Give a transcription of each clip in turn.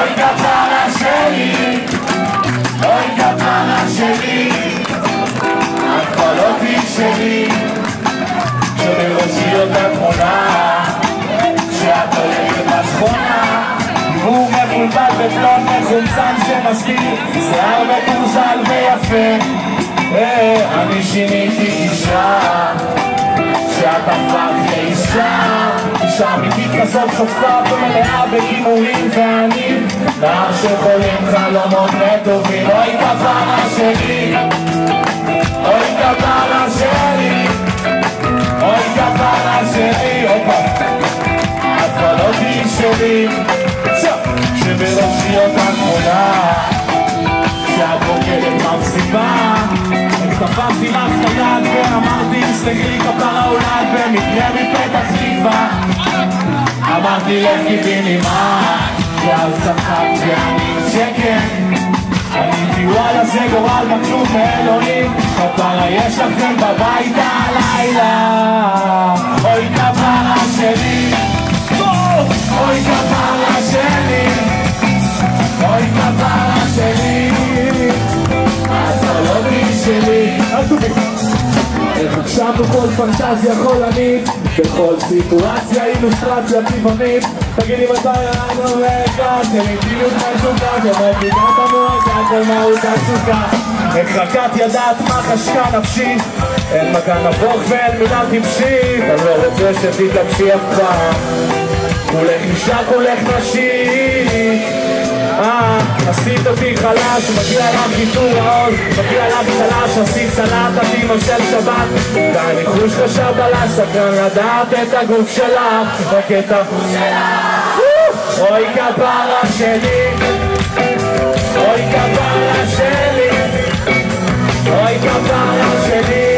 אוי כפרה שלי, אוי כפרה שלי, את כבר לא תהיי שלי, שבראשי אותה תמונה, כשאת הולכת בשכונה, דיבור מפולפל בפלון מחומצן שמסתיר, שיער מקורזל ויפה, אני שיניתי אישה, כשאת הפכת לאישה, אישה אמיתית כזאת חופפה ומלאה בגימורים, ואני נער שחולים חלומות לטובים. אוי כפרה שלי, אוי כפרה שלי, אוי כפרה שלי, את כבר לא תהיי שלי, שבראשי אותה תמונה, כשאת רוקדת במסיבה, תפסתי לך את היד ואמרתי סלחי כפרה אולי במקרה מפתח תקווה, אמרתי לך קיביני מה, ואז צחקת ואני שכן, עניתי וואלה זה גורל מקלוב מאלוהים, כפרה יש לכם בבית הלילה. אוי כפרה שלי, אוי כפרה שלי, אוי כפרה שלי, את לא תהיי שלי. הגשמנו כל פנטזיה חולנית, בכל סיטואציה אילוסטרציה טבעונית. תגידי מתי אנחנו והגעתם, אינטימיות מהשוקה, כמדינת המועדה, כל מהות התשוקה. איך רק את ידעת מה חשקה נפשי, אין מגע נבוך ואין מילה טיפשית, אני לא רוצה שתתלבשי אף פעם, כולך אישה כולך נשית. עשית אותי חלש, מגיע לך חיתור העוז, מגיע לך צלש, עשית צלעת אימא של שבת, והניחוש חשב בלש, סקרן לדעת את הגוף שלך, רק את הגוף שלך. אוי כפרה שלי, אוי כפרה שלי, אוי כפרה שלי,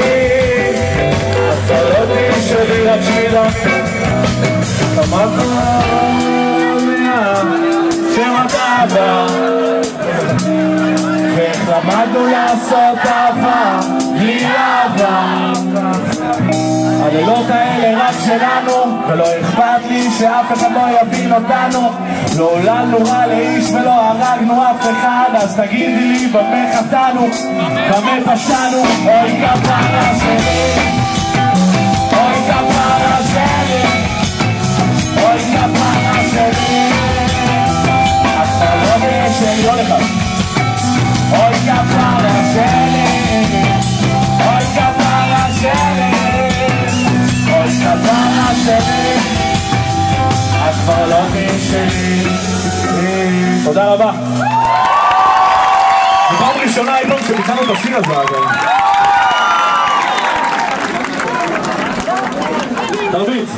את לא תהיי שלי, רק שמילה כמה שמתאהבה, ואיך למדנו לעשות אהבה בלי אהבה. הלילות האלה רק שלנו, ולא אכפת לי שאף אחד לא יבין אותנו. לא עוללנו רע לאיש ולא הרגנו אף אחד, אז תגידי לי במה חטאנו, במה פשענו. אוי כפרה שלי, אוי כפרה שלי, אוי כפרה שלי, שלי הולך. אוי כפרה שלי, אוי כפרה שלי, אוי כפרה שלי, את כבר לא תהיי שלי. תודה רבה. זו פעם ראשונה אי פעם שביצענו את השיר הזה, אגב. תרביץ.